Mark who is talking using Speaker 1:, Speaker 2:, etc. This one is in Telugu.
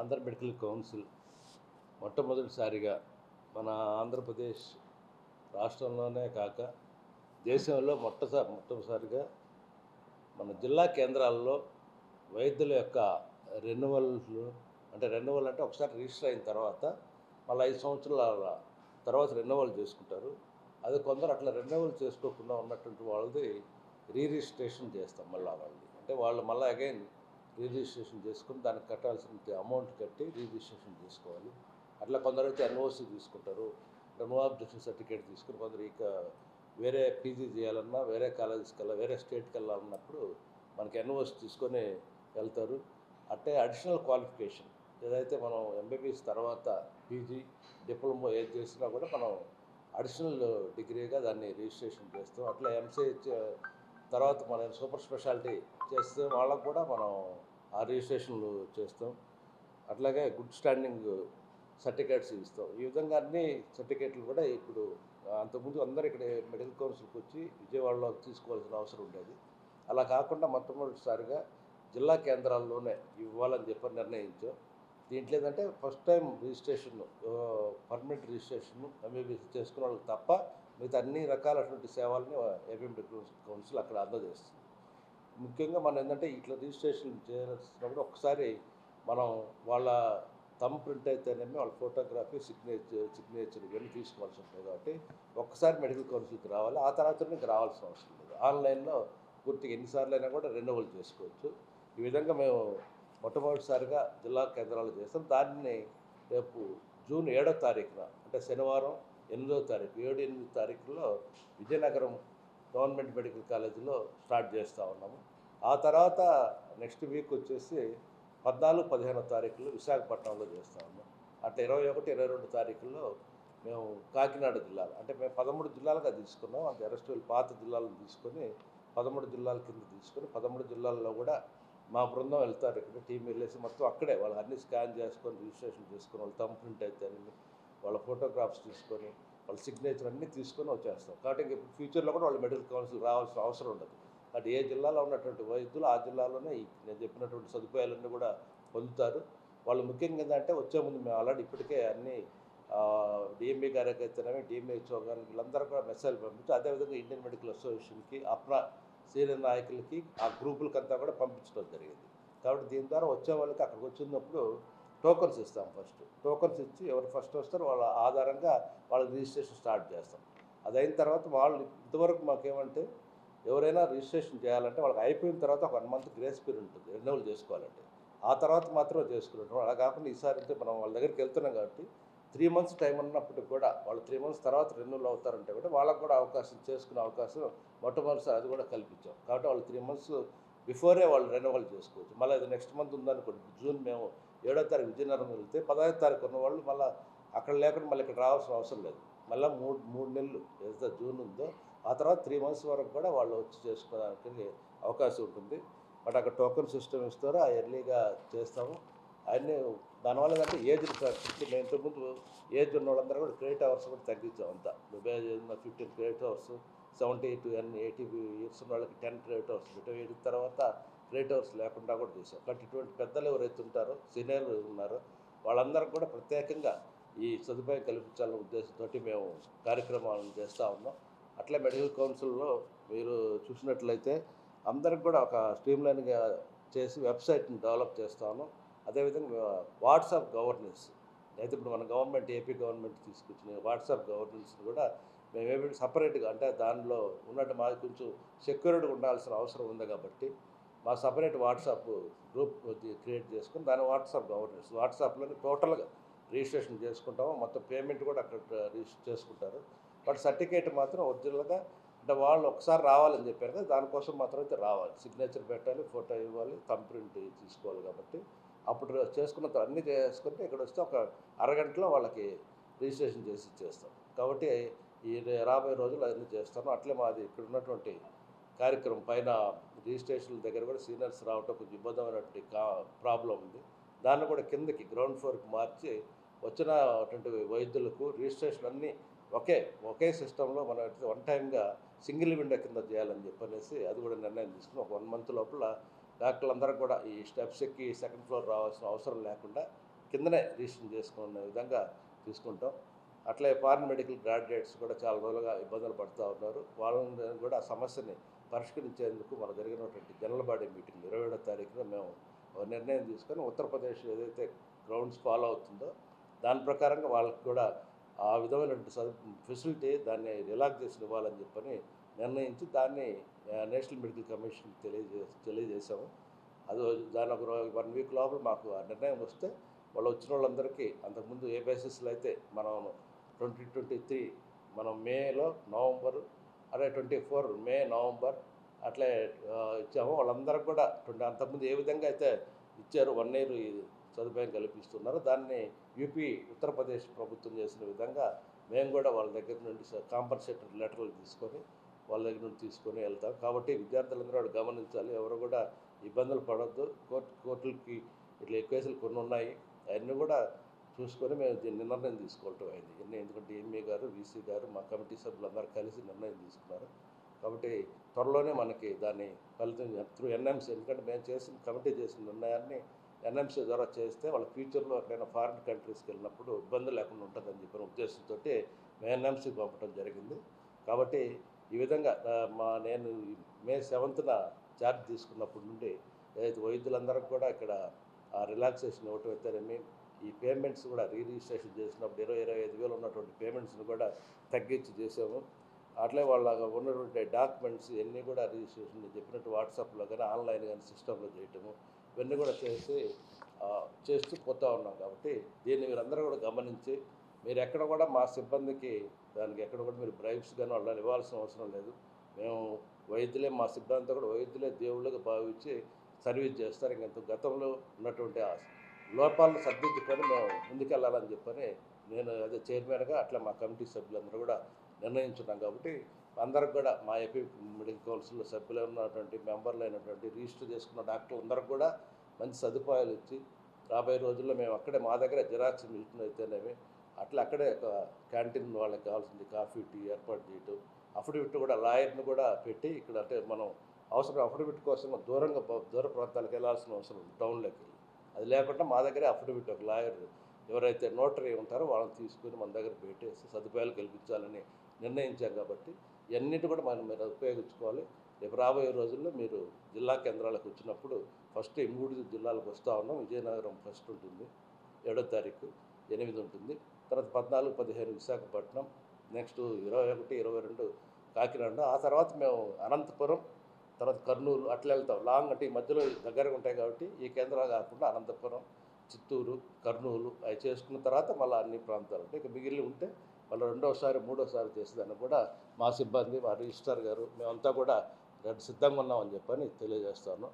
Speaker 1: ఆంధ్ర మెడికల్ కౌన్సిల్ మొట్టమొదటిసారిగా మన ఆంధ్రప్రదేశ్ రాష్ట్రంలోనే కాక దేశంలో మొట్టమొదటిసారిగా మన జిల్లా కేంద్రాల్లో వైద్యుల యొక్క రెన్యువల్లు రెన్యువల్ అంటే ఒకసారి రిజిస్టర్ అయిన తర్వాత మళ్ళీ 5 సంవత్సరాల తర్వాత రెన్యువల్ చేసుకుంటారు. అది కొందరు అట్లా రెన్యువల్ చేసుకోకుండా ఉన్నటువంటి వాళ్ళది రిజిస్ట్రేషన్ చేస్తాం మళ్ళీ వాళ్ళది. అంటే వాళ్ళు మళ్ళీ అగైన్ రిజిస్ట్రేషన్ చేసుకుని దానికి కట్టాల్సిన అమౌంట్ కట్టి రిజిస్ట్రేషన్ చేసుకోవాలి. అట్లా కొందరైతే ఎన్ఓసి తీసుకుంటారు, నో అబ్జెక్షన్ సర్టిఫికేట్ తీసుకుని కొందరు ఇక వేరే పీజీ చేయాలన్నా వేరే కాలేజెస్కి వేరే స్టేట్కి వెళ్ళాలన్నప్పుడు మనకి ఎన్ఓసి తీసుకొని వెళ్తారు. అంటే అడిషనల్ క్వాలిఫికేషన్ ఏదైతే మనం ఎంబీబీఎస్ తర్వాత పీజీ డిప్లొమా ఏది చేసినా కూడా మనం అడిషనల్ డిగ్రీగా దాన్ని రిజిస్ట్రేషన్ చేస్తాం. అట్లా ఎంసీహెచ్ తర్వాత మనం సూపర్ స్పెషాలిటీ చేస్తే వాళ్ళకు కూడా మనం ఆ రిజిస్ట్రేషన్లు చేస్తాం. అట్లాగే గుడ్ స్టాండింగ్ సర్టిఫికేట్స్ ఇస్తాం. ఈ విధంగా అన్ని సర్టిఫికేట్లు కూడా ఇప్పుడు అంతకుముందు అందరూ ఇక్కడ మెడికల్ కౌన్సిల్కి వచ్చి విజయవాడలో తీసుకోవాల్సిన అవసరం ఉండేది. అలా కాకుండా మొట్టమొదటిసారిగా జిల్లా కేంద్రాల్లోనే ఇవ్వాలని చెప్పి నిర్ణయించాం. దీంట్లో ఏంటంటే first time registration permanent registration MBBS చేసుకున్న వాళ్ళకి తప్ప మిగతా అన్ని రకాలటువంటి సేవలని ఏపీ మెడికల్ కౌన్సిల్ అక్కడ అందజేస్తుంది. ముఖ్యంగా మనం ఏంటంటే ఇట్లా రిజిస్ట్రేషన్ చేసినప్పుడు ఒకసారి మనం వాళ్ళ థంబ్ ప్రింట్ అయితేనేమి వాళ్ళ ఫోటోగ్రఫీ సిగ్నేచర్ ఇవన్నీ తీసుకోవాల్సి ఉంటుంది. కాబట్టి ఒక్కసారి మెడికల్ కౌన్సిల్కి రావాలి, ఆ తర్వాత మీకు రావాల్సిన అవసరం లేదు. ఆన్లైన్లో పూర్తిగా ఎన్నిసార్లు అయినా కూడా రెన్యువల్ చేసుకోవచ్చు. ఈ విధంగా మేము మొట్టమొదటిసారిగా జిల్లా కేంద్రాలు చేస్తాం. దాన్ని రేపు జూన్ 7వ తారీఖున అంటే శనివారం 8వ తారీఖు 7-8 తారీఖుల్లో విజయనగరం గవర్నమెంట్ మెడికల్ కాలేజీలో స్టార్ట్ చేస్తూ ఉన్నాము. ఆ తర్వాత నెక్స్ట్ వీక్ వచ్చేసి 14-15వ తారీఖులో విశాఖపట్నంలో చేస్తూ ఉన్నాం. అట్లా 21-22 తారీఖుల్లో మేము కాకినాడ జిల్లాలో అంటే మేము 13 జిల్లాలుగా తీసుకున్నాం. అంటే అరెస్ట్ పాత జిల్లాలను తీసుకొని 13 జిల్లాల కింద తీసుకొని 13 జిల్లాల్లో కూడా మా బృందం వెళ్తారు. ఇక్కడ టీం వెళ్ళేసి మొత్తం అక్కడే వాళ్ళు అన్ని స్కాన్ చేసుకొని రిజిస్ట్రేషన్ చేసుకొని వాళ్ళ థంబ్ ప్రింట్ అయితే వాళ్ళ ఫోటోగ్రాఫ్స్ తీసుకొని వాళ్ళ సిగ్నేచర్ అన్నీ తీసుకొని వచ్చేస్తాం. కాబట్టి ఇంక ఫ్యూచర్లో కూడా వాళ్ళు మెడికల్ కౌన్సిల్ రావాల్సిన అవసరం ఉండదు. అంటే ఏ జిల్లాలో ఉన్నటువంటి వైద్యులు ఆ జిల్లాలోనే నేను చెప్పినటువంటి సదుపాయాలన్నీ కూడా పొందుతారు. వాళ్ళు ముఖ్యంగా ఏంటంటే వచ్చే ముందు మేము ఆల్రెడీ ఇప్పటికే అన్ని డిఎంఈ గారికి అయితేనేమి డిఎంహెచ్ఓ గారికి వీళ్ళందరూ కూడా మెసేజ్ పంపించి అదేవిధంగా ఇండియన్ మెడికల్ అసోసియేషన్కి అప్రా సీనియర్ నాయకులకి ఆ గ్రూపులకంతా కూడా పంపించడం జరిగింది. కాబట్టి దీని ద్వారా వచ్చే వాళ్ళకి అక్కడికి వచ్చినప్పుడు టోకన్స్ ఇస్తాం. ఫస్ట్ టోకన్స్ ఇచ్చి ఎవరు ఫస్ట్ వస్తారో వాళ్ళ ఆధారంగా వాళ్ళ రిజిస్ట్రేషన్ స్టార్ట్ చేస్తాం. అది అయిన తర్వాత వాళ్ళు ఇంతవరకు మాకేమంటే ఎవరైనా రిజిస్ట్రేషన్ చేయాలంటే వాళ్ళకి అయిపోయిన తర్వాత ఒక 1 మంత్ గ్రేస్ పీరియడ్ ఉంటుంది రెన్యువల్ చేసుకోవాలంటే. ఆ తర్వాత మాత్రమే చేసుకుంటాం. అలా కాకుండా ఈసారి అంటే మనం వాళ్ళ దగ్గరికి వెళ్తున్నాం కాబట్టి 3 మంత్స్ టైం ఉన్నప్పటికి కూడా వాళ్ళు 3 మంత్స్ తర్వాత రెన్యువల్ అవుతారంటే కూడా వాళ్ళకు కూడా అవకాశం చేసుకునే అవకాశం మొట్టమొదటిసారి అది కూడా కల్పించాం. కాబట్టి వాళ్ళు 3 మంత్స్ బిఫోరే వాళ్ళు రెన్యువల్ చేసుకోవచ్చు. మళ్ళీ అది నెక్స్ట్ మంత్ ఉందనుకోండి, జూన్ మేము 7వ తారీఖు విజయనగరం వెళ్తే 15వ తారీఖు ఉన్న వాళ్ళు మళ్ళీ అక్కడ లేకుండా మళ్ళీ ఇక్కడ రావాల్సిన అవసరం లేదు. మళ్ళీ మూడు నెలలు ఏదైతే జూన్ ఉందో ఆ తర్వాత 3 మంత్స్ వరకు కూడా వాళ్ళు వచ్చి చేసుకోవడానికి అవకాశం ఉంటుంది. బట్ అక్కడ టోకెన్ సిస్టమ్ ఇస్తారు, ఆ ఎర్లీగా చేస్తాము. అన్నీ దానివల్ల ఏంటంటే ఏజ్ మేము ఇంతకుముందు ఏజ్ ఉన్న వాళ్ళందరూ కూడా క్రెడిట్ అవర్స్ కూడా తగ్గించాం. అంతా 15 క్రెడిట్ అవర్స్, 70 to 80 ఇయర్స్ ఉన్న వాళ్ళకి 10 క్రెడిట్ అవర్స్ పెట్టాం. 80 తర్వాత క్రెడిట్ అవర్స్ లేకుండా కూడా చేసాం. కాబట్టి ఇటువంటి పెద్దలు ఎవరైతే ఉంటారో సీనియర్లు ఉన్నారో వాళ్ళందరికీ కూడా ప్రత్యేకంగా ఈ సదుపాయం కల్పించాలనే ఉద్దేశంతో మేము కార్యక్రమాలను చేస్తూ ఉన్నాం. అట్లే మెడికల్ కౌన్సిల్లో మీరు చూసినట్లయితే అందరికి కూడా ఒక స్ట్రీమ్లైన్గా చేసి వెబ్సైట్ని డెవలప్ చేస్తా ఉన్నాం. అదేవిధంగా వాట్సాప్ గవర్నెన్స్ అయితే ఇప్పుడు మన గవర్నమెంట్ ఏపీ గవర్నమెంట్ తీసుకొచ్చిన వాట్సాప్ గవర్నెన్స్ని కూడా మేము సపరేట్గా అంటే దానిలో ఉన్నట్టు మాకు కొంచెం సెక్యూరిటీగా ఉండాల్సిన అవసరం ఉంది కాబట్టి మా సపరేట్ వాట్సాప్ గ్రూప్ క్రియేట్ చేసుకుని దాని వాట్సాప్ గవర్నెన్స్ వాట్సాప్లోనే టోటల్గా రిజిస్ట్రేషన్ చేసుకుంటాము. మొత్తం పేమెంట్ కూడా అక్కడ రిజిస్టర్ చేసుకుంటారు. బట్ సర్టిఫికేట్ మాత్రం ఒరిజినల్గా అంటే వాళ్ళు ఒకసారి రావాలని చెప్పారు కదా, దానికోసం మాత్రం అయితే రావాలి, సిగ్నేచర్ పెట్టాలి, ఫోటో ఇవ్వాలి, థంబ్ ప్రింట్ తీసుకోవాలి. కాబట్టి అప్పుడు చేసుకున్న అన్నీ చేసుకుంటే ఇక్కడ వస్తే ఒక అరగంటలో వాళ్ళకి రిజిస్ట్రేషన్ చేసి ఇచ్చేస్తాం. కాబట్టి ఈ రాబోయే రోజులు అన్నీ చేస్తాను. అట్లే మాది ఇక్కడ ఉన్నటువంటి కార్యక్రమం పైన రిజిస్ట్రేషన్ల దగ్గర కూడా సీనియర్స్ రావటం కొంచెం ఇబ్బందిమైనటువంటి ప్రాబ్లం ఉంది. దాన్ని కూడా కిందకి గ్రౌండ్ ఫ్లోర్కి మార్చి వచ్చినటువంటి వైద్యులకు రిజిస్ట్రేషన్ అన్నీ ఒకే సిస్టంలో మనం వన్ టైమ్గా సింగిల్ విండో కింద చేయాలని చెప్పనేసి అది కూడా నిర్ణయం తీసుకుని ఒక 1 మంత్ లోపల డాక్టర్లందరూ కూడా ఈ స్టెప్స్ ఎక్కి సెకండ్ ఫ్లోర్ రావాల్సిన అవసరం లేకుండా కిందనే రిజిస్ట్రేషన్ చేసుకునే విధంగా తీసుకుంటాం. అట్లే ఫారెన్ మెడికల్ గ్రాడ్యుయేట్స్ కూడా చాలా రోజులుగా ఇబ్బందులు పడుతూ ఉన్నారు. వాళ్ళని కూడా ఆ సమస్యని పరిష్కరించేందుకు మన జరిగినటువంటి జనరల్ బాడీ మీటింగ్ 27వ తారీఖున మేము ఒక నిర్ణయం తీసుకొని ఉత్తరప్రదేశ్ ఏదైతే గ్రౌండ్స్ ఫాలో అవుతుందో దాని ప్రకారంగా వాళ్ళకి కూడా ఆ విధమైనటువంటి ఫెసిలిటీ దాన్ని రిలాక్సేషన్ ఇవ్వాలని చెప్పని నిర్ణయించి దాన్ని నేషనల్ మెడికల్ కమిషన్ తెలియజేశాము. అది దాని ఒక 1 వీక్ లోపల మాకు ఆ నిర్ణయం వస్తే వాళ్ళు వచ్చిన వాళ్ళందరికీ అంతకుముందు ఏ బేసిస్లో అయితే మనం 2023 మనం మేలో నవంబర్ 24 మే నవంబర్ అట్లే ఇచ్చాము. వాళ్ళందరికీ కూడా అంతకుముందు ఏ విధంగా అయితే ఇచ్చారు 1 ఇయర్ సదుపాయం కల్పిస్తున్నారు, దాన్ని యూపీ ఉత్తరప్రదేశ్ ప్రభుత్వం చేసిన విధంగా మేము కూడా వాళ్ళ దగ్గర నుండి కాంపన్సేటరీ లెటర్లు తీసుకొని వాళ్ళ దగ్గర నుండి తీసుకొని వెళ్తాం. కాబట్టి విద్యార్థులందరూ కూడా గమనించాలి, ఎవరు కూడా ఇబ్బందులు పడవద్దు. కోర్టులకి ఇట్లా కేసులు కొన్ని ఉన్నాయి, అవన్నీ కూడా చూసుకొని మేము దీన్ని నిర్ణయం తీసుకోవటం అయింది. ఎందుకంటే ఎంఏ గారు, వీసీ గారు, మా కమిటీ సభ్యులందరూ కలిసి నిర్ణయం తీసుకున్నారు. కాబట్టి త్వరలోనే మనకి దాని ఫలితం త్రూ ఎన్ఎంసీ, ఎందుకంటే మేము కమిటీ చేసిన నిర్ణయాన్ని ఎన్ఎంసీ ద్వారా చేస్తే వాళ్ళ ఫ్యూచర్లో ఎక్కడైనా ఫారిన్ కంట్రీస్కి వెళ్ళినప్పుడు ఇబ్బందులు లేకుండా ఉంటుందని చెప్పిన ఉద్దేశంతో మేము ఎన్ఎంసీ పంపడం జరిగింది. కాబట్టి ఈ విధంగా నేను మే 7న ఛార్జ్ తీసుకున్నప్పటి నుండి ఏదైతే వైద్యులందరికీ కూడా ఇక్కడ రిలాక్సేషన్ ఇవ్వటం అయితేనేమి, ఈ పేమెంట్స్ కూడా రిజిస్ట్రేషన్ చేసినప్పుడు 25 వేలు ఉన్నటువంటి పేమెంట్స్ని కూడా తగ్గించి చేసాము. అట్లే వాళ్ళ ఉన్నటువంటి డాక్యుమెంట్స్ ఇవన్నీ కూడా రిజిస్ట్రేషన్ చెప్పినట్టు వాట్సాప్లో కానీ ఆన్లైన్ కానీ సిస్టంలో చేయటము ఇవన్నీ కూడా చేస్తూ పోతూ ఉన్నాం. కాబట్టి దీన్ని మీరందరూ కూడా గమనించి మీరు ఎక్కడ కూడా మా సిబ్బందికి దానికి ఎక్కడ కూడా మీరు బ్రైబ్స్ కానీ వాళ్ళని ఇవ్వాల్సిన అవసరం లేదు. మేము వైద్యులే, మా సిబ్బందితో కూడా వైద్యులే దేవుళ్ళగా భావించి సర్వీస్ చేస్తారు. ఇంకంత గతంలో ఉన్నటువంటి లోపాలను సర్దిద్దుకొని మేము ముందుకెళ్ళాలని చెప్పని నేను అదే చైర్మన్గా అట్లా మా కమిటీ సభ్యులందరూ కూడా నిర్ణయించున్నాం. కాబట్టి అందరికి కూడా మా ఏపీ మెడికల్ కౌన్సిల్లో సభ్యులు ఉన్నటువంటి మెంబర్లు అయినటువంటి రిజిస్టర్ చేసుకున్న డాక్టర్లందరికీ కూడా మంచి సదుపాయాలు ఇచ్చి రాబోయే రోజుల్లో మేము అక్కడే మా దగ్గర జిరాక్స్ మిషన్ అయితేనేమి అట్లా అక్కడే ఒక క్యాంటీన్ వాళ్ళకి కావాల్సింది కాఫీ టీ ఏర్పాటు చేయటం, అఫిడవిట్ కూడా లాయర్ని కూడా పెట్టి ఇక్కడ అంటే మనం అవసరం అఫిడవిట్ కోసం దూర ప్రాంతాలకు వెళ్ళాల్సిన అవసరం ఉంది, టౌన్లోకి వెళ్ళి. అది లేకుండా మా దగ్గరే అఫిడవిట్ ఒక లాయర్ ఎవరైతే నోటరీ ఉంటారో వాళ్ళని తీసుకుని మన దగ్గర పెట్టేసి సదుపాయాలు కల్పించాలని నిర్ణయించాం. కాబట్టి ఇవన్నిటి కూడా మీరు ఉపయోగించుకోవాలి. రేపు రాబోయే రోజుల్లో మీరు జిల్లా కేంద్రాలకు వచ్చినప్పుడు ఫస్ట్ ఈ 3 జిల్లాలకు వస్తూ ఉన్నాం. విజయనగరం ఫస్ట్ ఉంటుంది, 7వ తారీఖు 8 ఉంటుంది, తర్వాత 14, 15 విశాఖపట్నం, నెక్స్ట్ 21, 22 కాకినాడ, ఆ తర్వాత మేము అనంతపురం, తర్వాత కర్నూలు అట్లా వెళ్తాం. లాంగ్ అంటే ఈ మధ్యలో దగ్గరగా ఉంటాయి. కాబట్టి ఈ కేంద్రాలు కాకుండా అనంతపురం, చిత్తూరు, కర్నూలు అవి చేసుకున్న తర్వాత మళ్ళీ అన్ని ప్రాంతాలు ఉంటాయి. ఇక మిగిలి ఉంటే మళ్ళీ 2వసారి 3వసారి చేసేదాన్ని కూడా మా సిబ్బంది, మా రిజిస్ట్రార్ గారు మేమంతా కూడా సిద్ధంగా ఉన్నామని చెప్పని తెలియజేస్తాను.